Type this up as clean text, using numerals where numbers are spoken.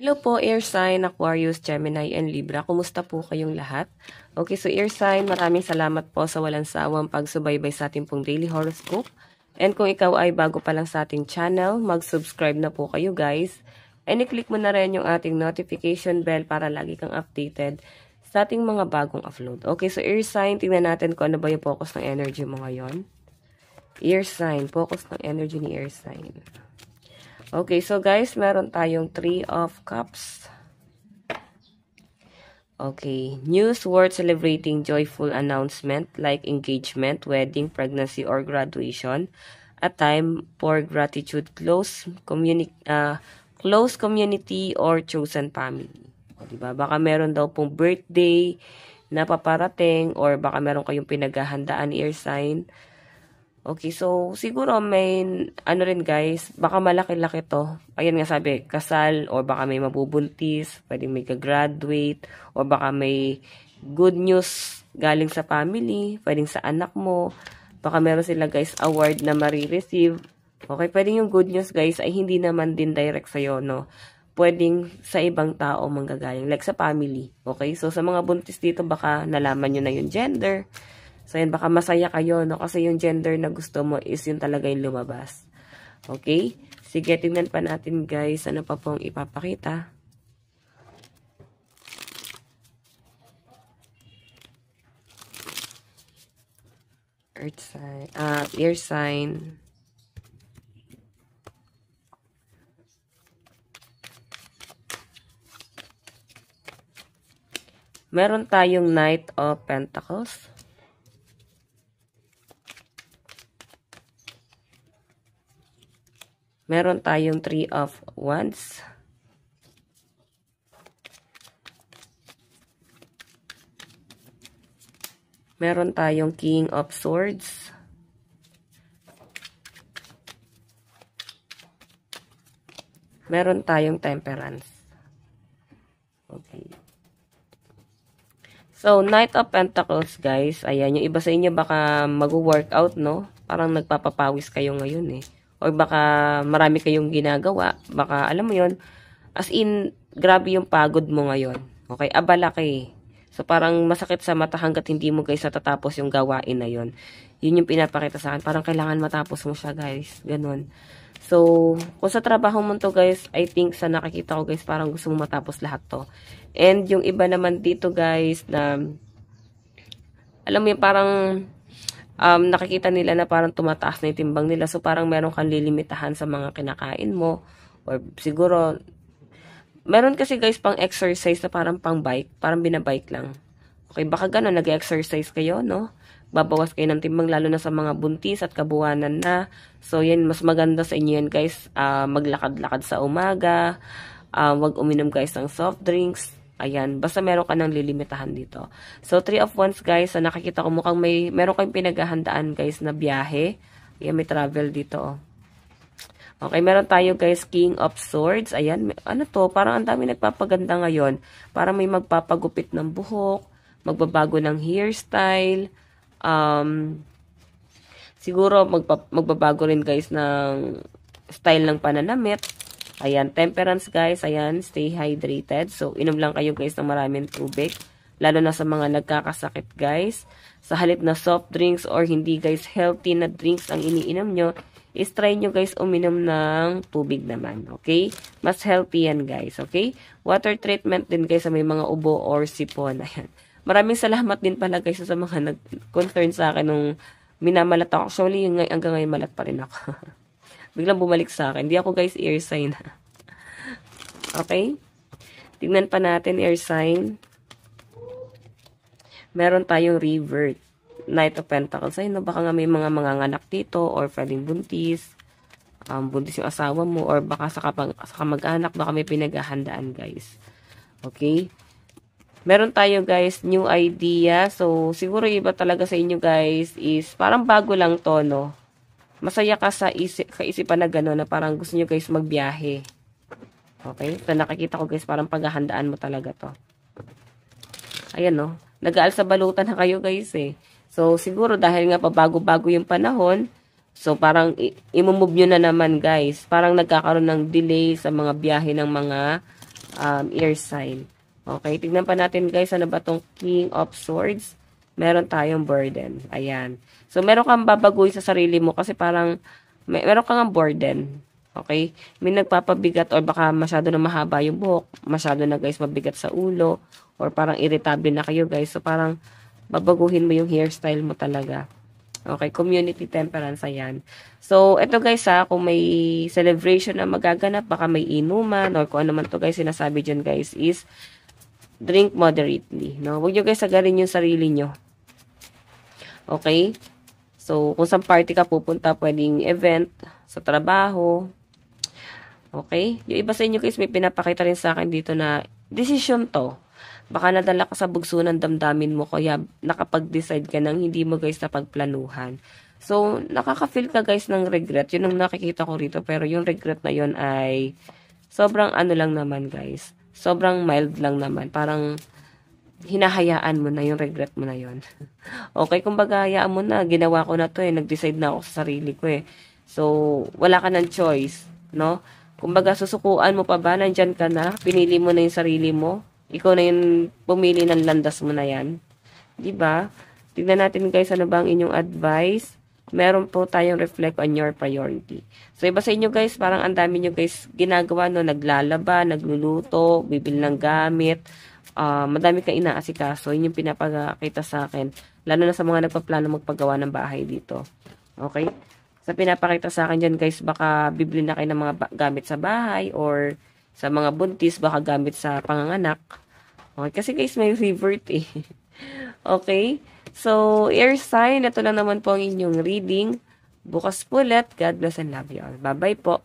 Hello po, Air Sign, Aquarius, Gemini, and Libra. Kumusta po kayong lahat? Okay, so Air Sign, maraming salamat po sa walang sawang pagsubaybay sa ating pong daily horoscope. And kung ikaw ay bago pa lang sa ating channel, mag-subscribe na po kayo guys. And i-click mo na rin yung ating notification bell para lagi kang updated sa ating mga bagong upload. Okay, so Air Sign, tingnan natin kung ano ba yung focus ng energy mo ngayon. Air Sign, focus ng energy ni Air Sign. Okay, so guys, meron tayong 3 of Cups. Okay, news worth celebrating, joyful announcement like engagement, wedding, pregnancy, or graduation. A time for gratitude, close community or chosen family. O, diba? Baka meron daw pong birthday na paparating or baka meron kayong pinaghahandaan, Air Sign. Okay, so siguro may ano rin guys, baka malaki-laki to. Ayan nga sabi, kasal or baka may mabubuntis, pwedeng may ka-graduate or baka may good news galing sa family, pwedeng sa anak mo. Baka meron sila guys award na marireceive. Okay, pwedeng yung good news guys ay hindi naman din direct sa'yo, no? Pwedeng sa ibang tao manggagaling, like sa family. Okay, so sa mga buntis dito baka nalaman nyo na yung gender. So, yan, baka masaya kayo, no? Kasi yung gender na gusto mo is yung talaga yung lumabas. Okay? Sige, tingnan pa natin, guys. Ano pa pong ipapakita? Earth sign. Air sign. Meron tayong Knight of Pentacles. Meron tayong 3 of Wands. Meron tayong King of Swords. Meron tayong Temperance. Okay. So, Knight of Pentacles, guys. Ayan, yung iba sa inyo baka mag-workout, no? Parang nagpapapawis kayo ngayon, eh. Or baka marami kayong ginagawa. Baka, alam mo yon, as in, grabe yung pagod mo ngayon. Okay? Abala kayo. So, parang masakit sa mata hanggat hindi mo guys natatapos yung gawain na yon. Yun yung pinapakita sa akin. Parang kailangan matapos mo siya, guys. Ganon. So, kung sa trabaho mo to, guys, I think sa nakikita ko, guys, parang gusto mo matapos lahat to. And yung iba naman dito, guys, na, alam mo yung parang, nakikita nila na parang tumataas na yung timbang nila. So, parang meron kang lilimitahan sa mga kinakain mo. Or siguro, meron kasi guys pang exercise na parang pang bike. Parang binabike lang. Okay, baka gano'n, nag-exercise kayo, no? Babawas kayo ng timbang lalo na sa mga buntis at kabuwanan na. So, yan, mas maganda sa inyo yan guys. Maglakad-lakad sa umaga. Wag uminom guys ng soft drinks. Ayan, basta meron ka ng lilimitahan dito. So, 3 of Wands guys, nakikita ko mukhang meron kayong pinaghahandaan guys na biyahe. Ayan, may travel dito. Oh. Okay, meron tayo guys, King of Swords. Ayan, ano to? Parang ang dami nagpapaganda ngayon. Parang may magpapagupit ng buhok, magbabago ng hairstyle. Siguro magbabago rin guys ng style ng pananamit. Ayan, Temperance guys, ayan, stay hydrated. So, inom lang kayo guys ng maraming tubig. Lalo na sa mga nagkakasakit guys. Sa halip na soft drinks or hindi guys healthy na drinks ang iniinom nyo, is try nyo guys uminom ng tubig naman, okay? Mas healthy yan guys, okay? Water treatment din guys sa may mga ubo or sipon, ayan. Maraming salamat din pala guys sa mga nag-concern sa akin nung minamalat ako. Actually, hanggang ngayon malat pa rin ako. Biglang bumalik sa akin. Hindi ako guys air sign. Okay? Tingnan pa natin air sign. Meron tayong revert. Knight of Pentacles. Ayun, baka nga may mga anak dito or pwedeng buntis. Buntis yung asawa mo or baka sa kamag-anak baka may pinaghahandaan guys. Okay? Meron tayo guys new idea. So, siguro iba talaga sa inyo guys is parang bago lang to, no? Masaya ka sa kaisipan na gano'n na parang gusto nyo guys magbiyahe. Okay? So, nakikita ko guys parang paghahandaan mo talaga to. Ayan no. Nag-aal sa balutan na kayo guys eh. So, siguro dahil nga pabago-bago yung panahon, so parang imumove nyo na naman guys. Parang nagkakaroon ng delay sa mga biyahe ng mga air sign. Okay, tignan pa natin guys, ano ba tong King of Swords? Meron tayong burden. Ayan. So, meron kang babaguhin sa sarili mo kasi parang, meron kang burden. Okay? May nagpapabigat or baka masyado na mahaba yung buhok, masyado na guys mabigat sa ulo, or parang irritable na kayo guys. So, parang babaguhin mo yung hairstyle mo talaga. Okay, community temperance, ayan. So, ito guys kung may celebration na magaganap, baka may inuman, or kung ano man to guys, sinasabi dyan guys is, drink moderately, no? Huwag nyo guys sagarin yung sarili nyo. Okay? So, kung saan party ka pupunta, pwedeng event, sa trabaho. Okay? Yung iba sa inyo guys, may pinapakita rin sa akin dito na, decision to. Baka nadala ka sa bugso ng damdamin mo, kaya nakapag-decide ka ng hindi mo guys napagplanuhan. So, nakaka-feel ka guys ng regret. Yun ang nakikita ko rito. Pero yung regret na yun ay sobrang ano lang naman guys. Sobrang mild lang naman. Parang hinahayaan mo na yung regret mo na yun. Okay, kumbaga hayaan mo na. Ginawa ko na to Nag-decide na ako sa sarili ko So, wala ka ng choice. No? Kumbaga susukuan mo pa ba? Nandyan ka na. Pinili mo na yung sarili mo. Ikaw na yung pumili ng landas mo na yan. Diba? Tignan natin guys, ano ba ang inyong advice? Meron po tayong reflect on your priority. So, iba sa inyo guys, parang ang dami nyo guys ginagawa, no? Naglalaba, nagluluto, bibili ng gamit, madami kang inaasikaso. Yun yung pinapakita sa akin. Lalo na sa mga nagpaplano magpagawa ng bahay dito. Okay? Sa pinapakita sa akin dyan guys, baka bibili na kayo ng mga gamit sa bahay or sa mga buntis, baka gamit sa panganganak. Okay? Kasi guys, may revert Okay? So, air sign, ito lang naman po ang inyong reading. Bukas po ulit. God bless and love you all. Bye-bye po.